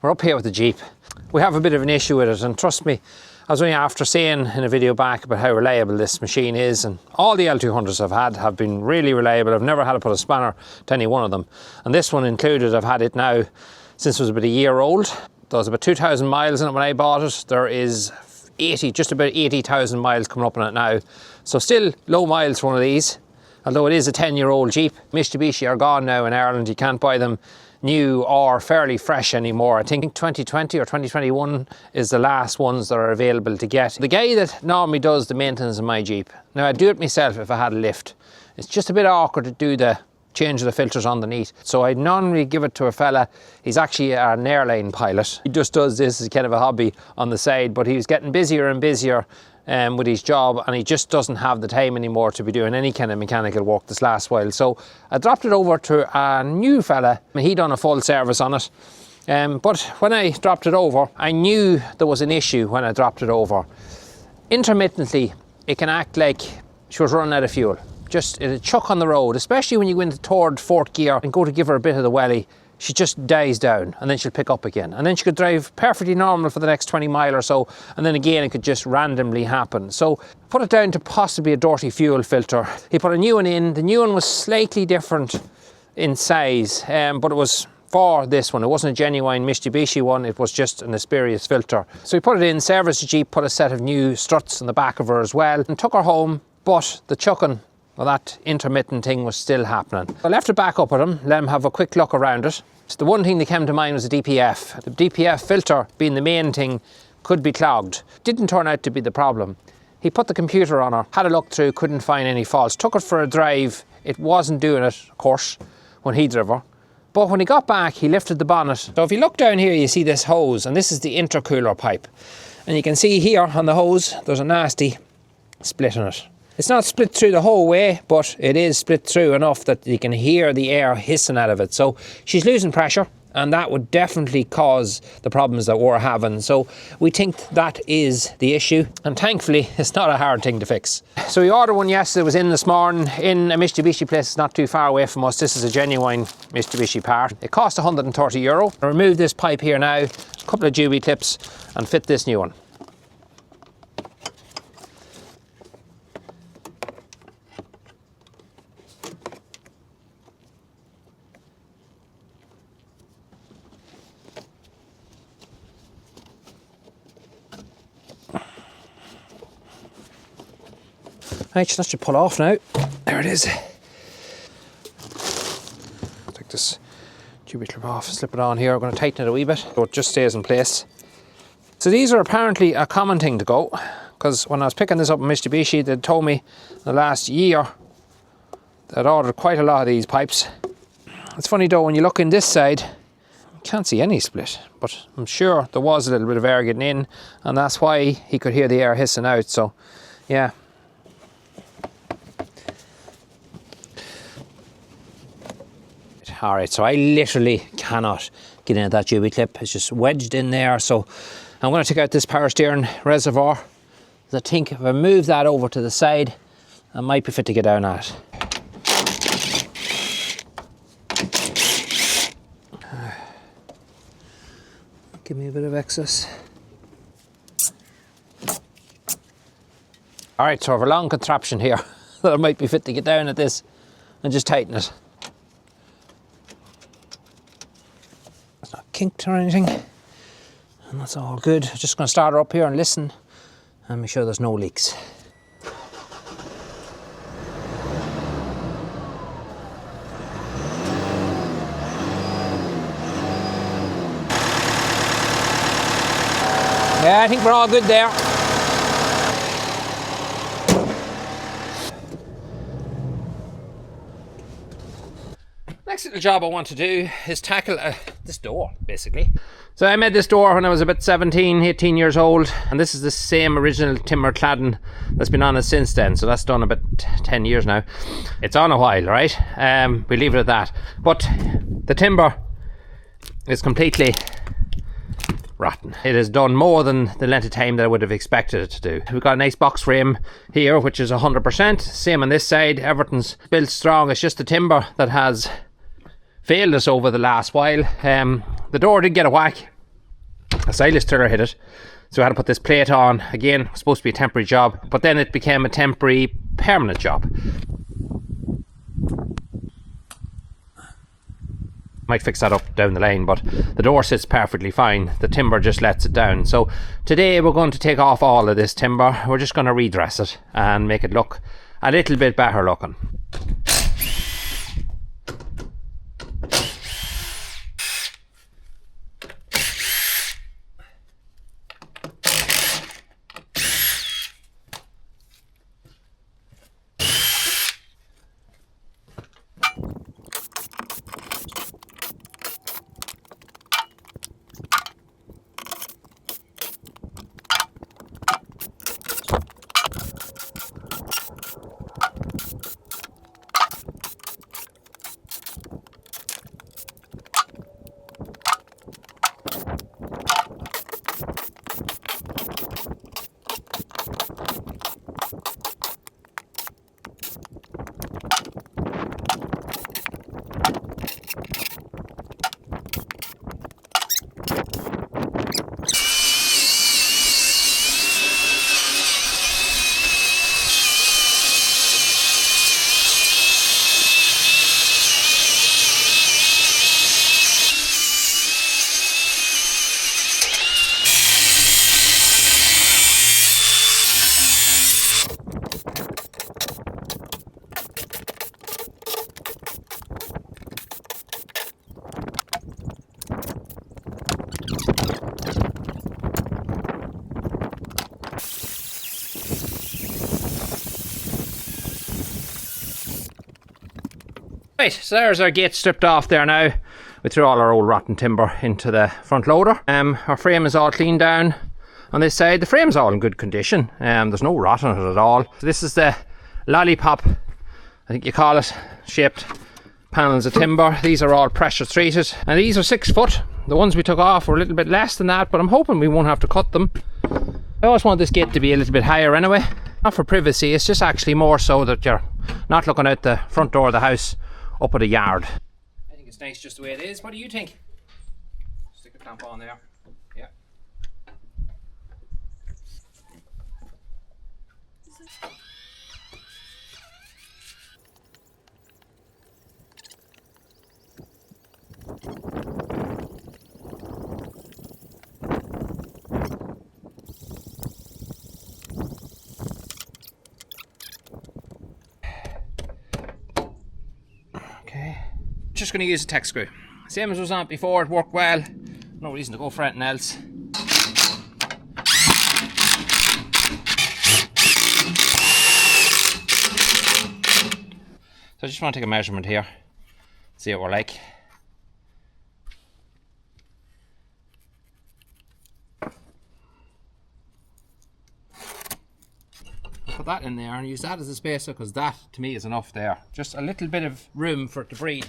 We're up here with the Jeep. We have a bit of an issue with it, and trust me, I was only after saying in a video back about how reliable this machine is, and all the L200s I've had have been really reliable. I've never had to put a spanner to any one of them, and this one included. I've had it now since it was about a year old. There was about 2,000 miles in it when I bought it. There is just about 80,000 miles coming up on it now. So still low miles for one of these, although it is a 10-year-old Jeep. Mitsubishi are gone now in Ireland. You can't buy them new or fairly fresh anymore. I think 2020 or 2021 is the last ones that are available to get. The guy that normally does the maintenance of my Jeep, now I'd do it myself if I had a lift. It's just a bit awkward to do the change of the filters underneath. So I'd normally give it to a fella. He's actually an airline pilot. He just does this as kind of a hobby on the side, but he was getting busier and busier with his job, and he just doesn't have the time anymore to be doing any kind of mechanical work this last while. So I dropped it over to a new fella. He done a full service on it. But when I dropped it over, I knew there was an issue when I dropped it over. Intermittently, it can act like she was running out of fuel. Just it'll chuck on the road, especially when you go into third, fourth gear and go to give her a bit of the welly. She just dies down, and then she'll pick up again. And then she could drive perfectly normal for the next 20 mile or so, and then again it could just randomly happen. So put it down to possibly a dirty fuel filter. He put a new one in. The new one was slightly different in size, but it was for this one. It wasn't a genuine Mitsubishi one, it was just an Asperius filter. So he put it in, serviced the Jeep, put a set of new struts on the back of her as well, and took her home, but the chucking, well, that intermittent thing was still happening. I left it back up with him, let him have a quick look around it. So the one thing that came to mind was the DPF. The DPF filter, being the main thing, could be clogged. Didn't turn out to be the problem. He put the computer on her, had a look through, couldn't find any faults. Took it for a drive. It wasn't doing it, of course, when he drove her. But when he got back, he lifted the bonnet. So if you look down here, you see this hose, and this is the intercooler pipe. And you can see here on the hose, there's a nasty split in it. It's not split through the whole way, but it is split through enough that you can hear the air hissing out of it. So she's losing pressure, and that would definitely cause the problems that we're having. So we think that is the issue, and thankfully it's not a hard thing to fix. So we ordered one yesterday. It was in this morning in a Mitsubishi place. It's not too far away from us. This is a genuine Mitsubishi part. It cost €130. I'll remove this pipe here now, a couple of Juby clips, and fit this new one. Right, so that should pull off now. There it is. Take this Juby clip off, slip it on here. We're going to tighten it a wee bit so it just stays in place. So these are apparently a common thing to go, because when I was picking this up in Mitsubishi, they told me the last year they'd ordered quite a lot of these pipes. It's funny though, when you look in this side, you can't see any split, but I'm sure there was a little bit of air getting in, and that's why he could hear the air hissing out. So yeah. Alright, so I literally cannot get into that Juby clip. It's just wedged in there. So I'm going to take out this power steering reservoir. I think if I move that over to the side, I might be fit to get down at it. Give me a bit of excess. Alright, so I have a long contraption here that I might be fit to get down at this and just tighten it. It's not kinked or anything, and that's all good. I'm just going to start her up here and listen and make sure there's no leaks. Yeah, I think we're all good there. Next little job I want to do is tackle this door, basically. So I made this door when I was about 17, 18 years old, and this is the same original timber cladding that's been on it since then. So that's done about 10 years now. It's on a while, right? We leave it at that. But the timber is completely rotten. It has done more than the length of time that I would have expected it to do. We've got a nice box frame here, which is 100%. Same on this side. Everything's built strong. It's just the timber that has failed us over the last while. The door did get a whack a stylus tiller hit it, so I had to put this plate on. Again, it was supposed to be a temporary job, but then it became a temporary permanent job. Might fix that up down the line, but the door sits perfectly fine. The timber just lets it down. So today we're going to take off all of this timber. We're just going to redress it and make it look a little bit better looking. Right, so there's our gate stripped off there now. We threw all our old rotten timber into the front loader. Our frame is all cleaned down on this side. The frame's all in good condition. There's no rot on it at all. So this is the lollipop, I think you call it, shaped panels of timber. These are all pressure treated, and these are 6 foot. The ones we took off were a little bit less than that, but I'm hoping we won't have to cut them. I always want this gate to be a little bit higher anyway. Not for privacy, it's just actually more so that you're not looking out the front door of the house up at a yard. I think it's nice just the way it is. What do you think? Stick the clamp on there. Yeah. Okay, just going to use a tack screw. Same as was on before, it worked well. No reason to go for anything else. So I just want to take a measurement here, see what we're like. Put that in there and use that as a spacer, because that to me is enough there. Just a little bit of room for it to breathe.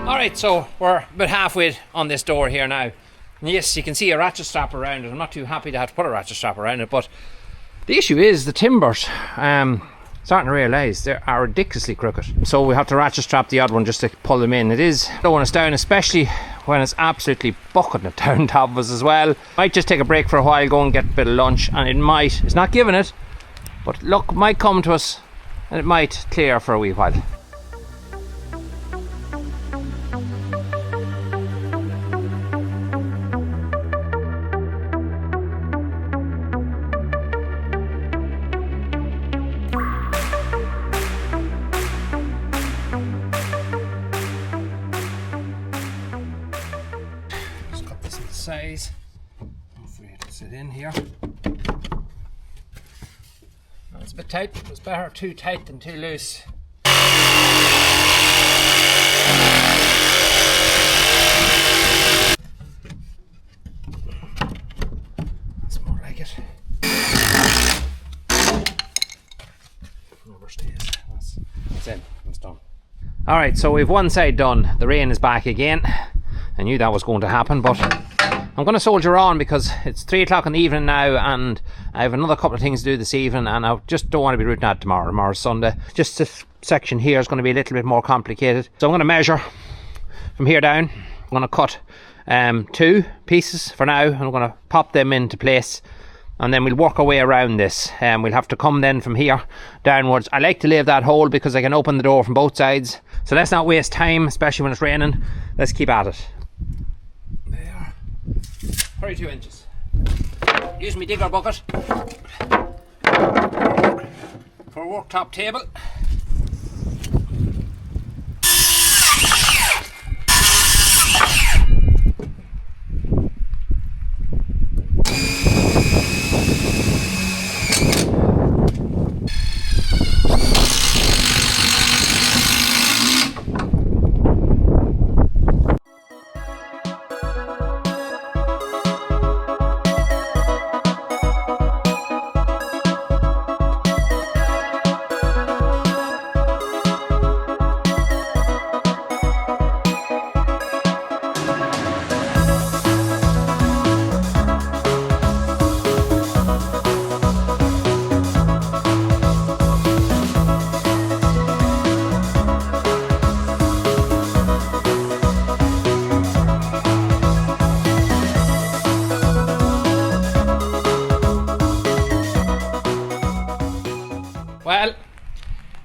Alright, so we're about halfway on this door here now. And yes, you can see a ratchet strap around it. I'm not too happy to have to put a ratchet strap around it, but the issue is the timbers, starting to realise they are ridiculously crooked. So we have to ratchet strap the odd one just to pull them in. It is slowing us down, especially when it's absolutely bucketing it down top of us as well. Might just take a break for a while, go and get a bit of lunch, and it might, it's not giving it, but luck might come to us and it might clear for a wee while. Size. Hopefully it'll sit in here. It's a bit tight. It's better too tight than too loose. it. Rubber stays. That's it. It's done. Alright, so we've one side done. The rain is back again. I knew that was going to happen, but I'm going to soldier on because it's 3 o'clock in the evening now and I have another couple of things to do this evening and I just don't want to be rooting out tomorrow. Tomorrow's Sunday. Just this section here is going to be a little bit more complicated. So I'm going to measure from here down. I'm going to cut 2 pieces for now and I'm going to pop them into place and then we'll work our way around this. We'll have to come then from here downwards. I like to leave that hole because I can open the door from both sides. So let's not waste time, especially when it's raining. Let's keep at it. 32 inches. Use my digger bucket for a worktop table. Well,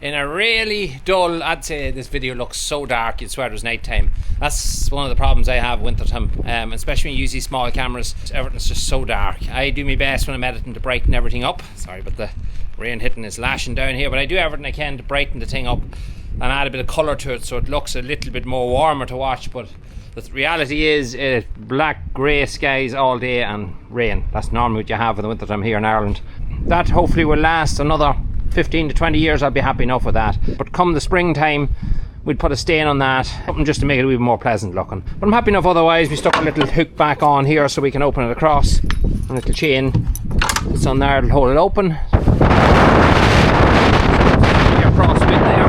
in a really dull, I'd say this video looks so dark you'd swear it was night time. That's one of the problems I have winter time, especially when you use these small cameras. Everything's just so dark. I do my best when I'm editing to brighten everything up. Sorry about the rain hitting is lashing down here, but I do everything I can to brighten the thing up and add a bit of colour to it so it looks a little bit more warmer to watch. But the reality is black grey skies all day and rain. That's normally what you have in the winter time here in Ireland. That hopefully will last another 15 to 20 years. I'll be happy enough with that. But come the springtime, we'd put a stain on that, something just to make it a wee bit more pleasant looking. But I'm happy enough otherwise. We stuck a little hook back on here so we can open it across. A little chain that's on there, it'll hold it open. Across with there.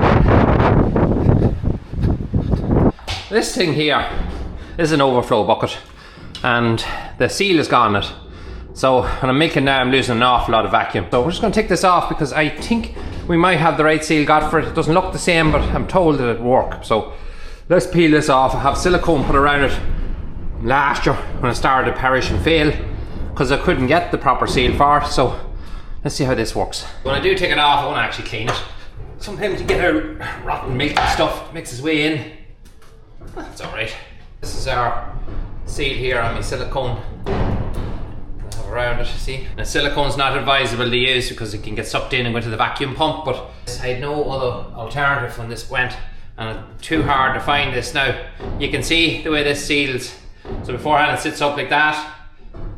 This thing here is an overflow bucket and the seal is gone on it. So when I'm milking now, I'm losing an awful lot of vacuum. So we're just going to take this off because I think we might have the right seal got for it. It doesn't look the same, but I'm told that it'll work. So let's peel this off. I have silicone put around it last year when I started to perish and fail because I couldn't get the proper seal for it. So let's see how this works. When I do take it off, I want to actually clean it. Sometimes you get a rotten milk and stuff, makes its way in. That's alright. This is our seal here on my silicone. Around it, see? Now silicone's not advisable to use because it can get sucked in and go into the vacuum pump, but I had no other alternative when this went and it's too hard to find this. Now you can see the way this seals. So beforehand it sits up like that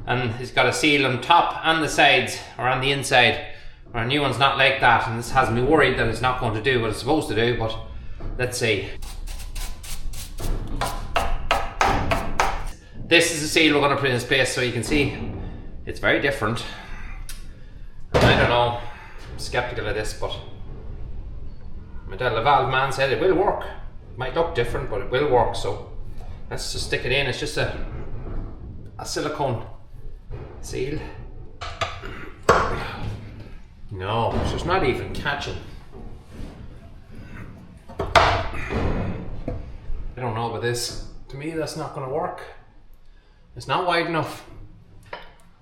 and it's got a seal on top and the sides or on the inside. Our new one's not like that and this has me worried that it's not going to do what it's supposed to do, but let's see. This is the seal we're going to put in its place so you can see it's very different. I don't know, I'm skeptical of this, but my the valve man said it will work. It might look different, but it will work, so let's just stick it in. It's just a silicone seal. No, it's just not even catching. I don't know about this. To me, that's not going to work. It's not wide enough.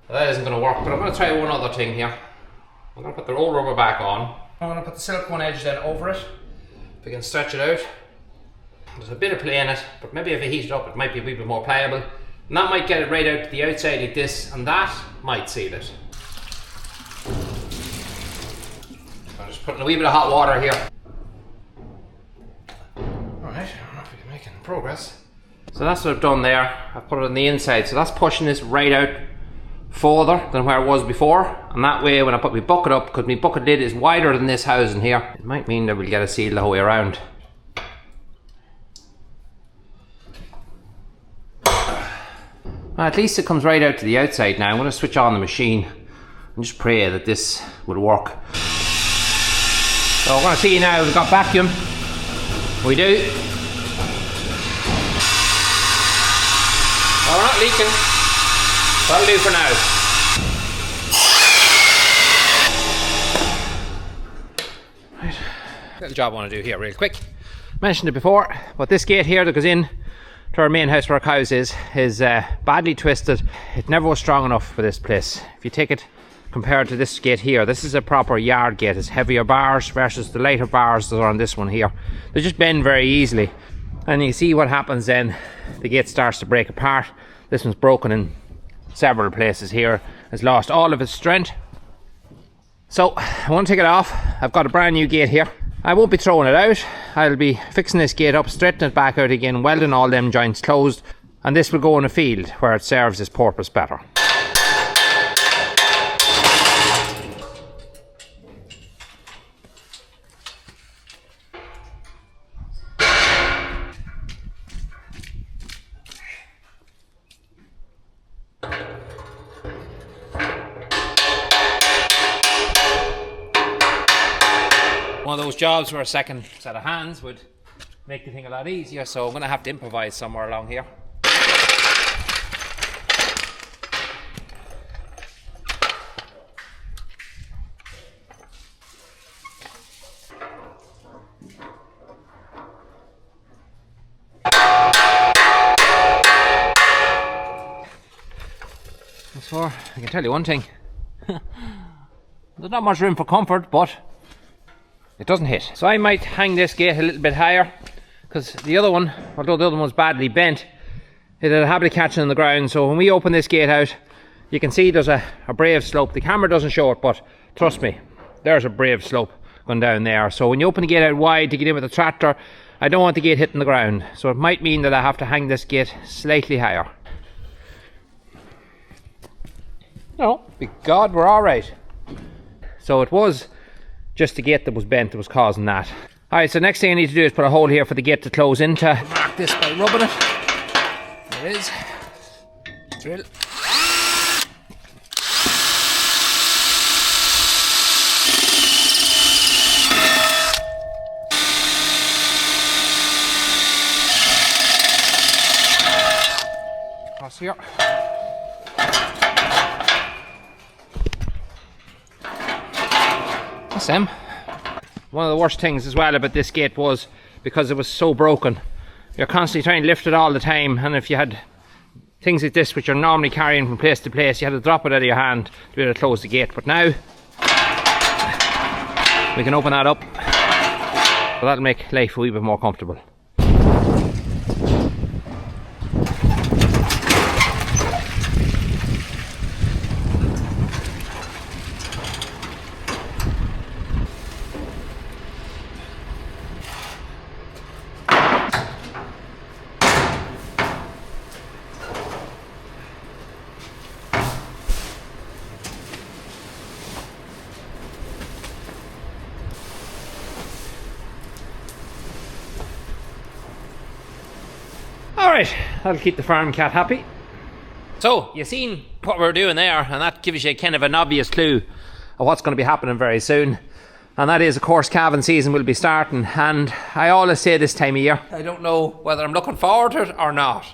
That isn't going to work, but I'm going to try one other thing here. I'm going to put the roll rubber back on. I'm going to put the silicone edge then over it. If we can stretch it out. There's a bit of play in it, but maybe if I heat it up it might be a wee bit more pliable. And that might get it right out to the outside like this, and that might seal it. I'm just putting a wee bit of hot water here. Alright, I don't know if we can make progress. So that's what I've done there. I've put it on the inside, so that's pushing this right out further than where it was before, and that way when I put my bucket up, because my bucket lid is wider than this housing here, it might mean that we'll get a seal the whole way around. Well, at least it comes right out to the outside now. I'm going to switch on the machine and just pray that this will work. So we're going to see now, we've got vacuum. We do. Well, we're not leaking. That'll do for now. Right. Little job I want to do here real quick. Mentioned it before, but this gate here that goes in to our main house where our cows is badly twisted. It never was strong enough for this place. If you take it compared to this gate here, this is a proper yard gate. It's heavier bars versus the lighter bars that are on this one here. They just bend very easily, and you see what happens then. The gate starts to break apart. This one's broken in several places here. It's lost all of its strength. So I want to take it off. I've got a brand new gate here. I won't be throwing it out. I'll be fixing this gate up, straightening it back out again, welding all them joints closed, and this will go in a field where it serves its purpose better. One of those jobs where a second set of hands would make the thing a lot easier, so I'm going to have to improvise somewhere along here. So I can tell you one thing. There's not much room for comfort, but it doesn't hit. So I might hang this gate a little bit higher, because the other one, although the other one's badly bent, it had a habit of catching on the ground. So when we open this gate out, you can see there's a brave slope. The camera doesn't show it, but trust me, there's a brave slope going down there. So when you open the gate out wide to get in with the tractor, I don't want the gate hitting the ground. So it might mean that I have to hang this gate slightly higher. No, by God, we're all right. So it was just the gate that was bent that was causing that. Alright, so next thing I need to do is put a hole here for the gate to close into. Mark this by rubbing it. There it is. Drill. Across here. That's them. One of the worst things as well about this gate was because it was so broken. You're constantly trying to lift it all the time, and if you had things like this which you're normally carrying from place to place, you had to drop it out of your hand to be able to close the gate. But now we can open that up, so that'll make life a wee bit more comfortable. Alright, that'll keep the farm cat happy. So, you've seen what we're doing there, and that gives you kind of an obvious clue of what's going to be happening very soon. And that is, of course, calving season will be starting. And I always say this time of year, I don't know whether I'm looking forward to it or not.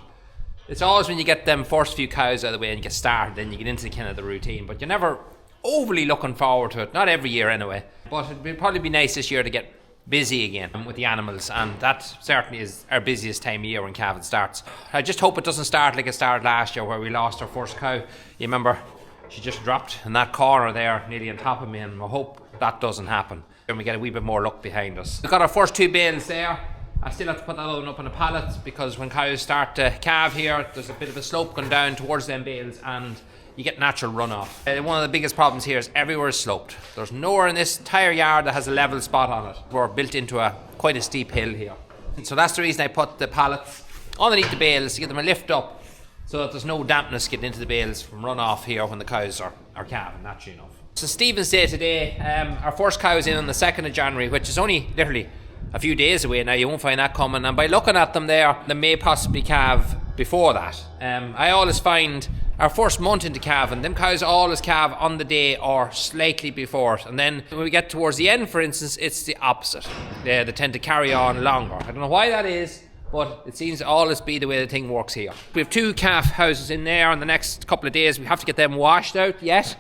It's always when you get them first few cows out of the way and you get started, then you get into kind of the routine. But you're never overly looking forward to it, not every year anyway. But it'd probably be nice this year to get busy again with the animals, and that certainly is our busiest time of year when calving starts. I just hope it doesn't start like it started last year, where we lost our first cow. You remember, she just dropped in that corner there nearly on top of me, and I hope that doesn't happen and we get a wee bit more luck behind us. We've got our first two bales there. I still have to put that other one up on a pallet, because when cows start to calve here, there's a bit of a slope going down towards them bales and you get natural runoff. One of the biggest problems here is everywhere is sloped. There's nowhere in this entire yard that has a level spot on it. We're built into quite a steep hill here. And so that's the reason I put the pallets underneath the bales to get them a lift up, so that there's no dampness getting into the bales from runoff here when the cows are calving, naturally enough. So Stephen's Day today, our first cow is in on the 2nd of January, which is only literally a few days away now. You won't find that coming, and by looking at them there, they may possibly calve before that. I always find our first month into calving, them cows always calve on the day or slightly before it. And then when we get towards the end, for instance, it's the opposite. They tend to carry on longer. I don't know why that is, but it seems to always be the way the thing works here. We have 2 calf houses in there. In the next couple of days, we have to get them washed out yet.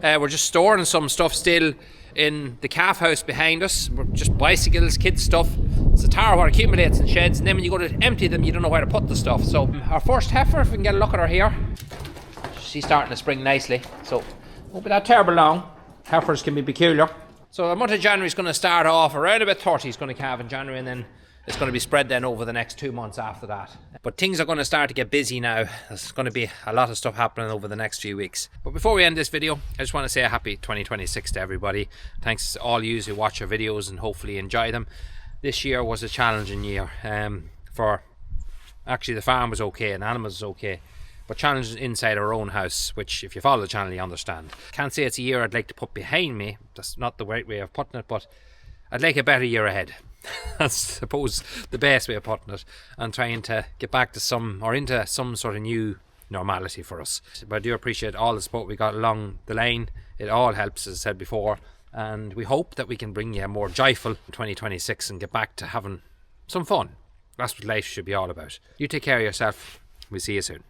We're just storing some stuff still in the calf house behind us. We're just bicycles, kids stuff. It's the tar what accumulates in sheds, and then when you go to empty them, you don't know where to put the stuff. So our first heifer, if we can get a look at her here, she's starting to spring nicely, so won't be that terrible long. Heifers can be peculiar. So the month of January is going to start off around about 30 is going to calve in January, and then it's going to be spread then over the next 2 months after that. But things are going to start to get busy now. There's going to be a lot of stuff happening over the next few weeks. But before we end this video, I just want to say a happy 2026 to everybody. Thanks to all you who watch our videos and hopefully enjoy them. This year was a challenging year. Actually the farm was okay and animals was okay, but challenges inside our own house, which if you follow the channel you understand. Can't say it's a year I'd like to put behind me. That's not the right way of putting it, but I'd like a better year ahead. That's, I suppose, the best way of putting it, and trying to get back to into some sort of new normality for us. But I do appreciate all the support we got along the line. It all helps, as I said before, and we hope that we can bring you a more joyful 2026 and get back to having some fun. That's what life should be all about. You take care of yourself. We'll see you soon.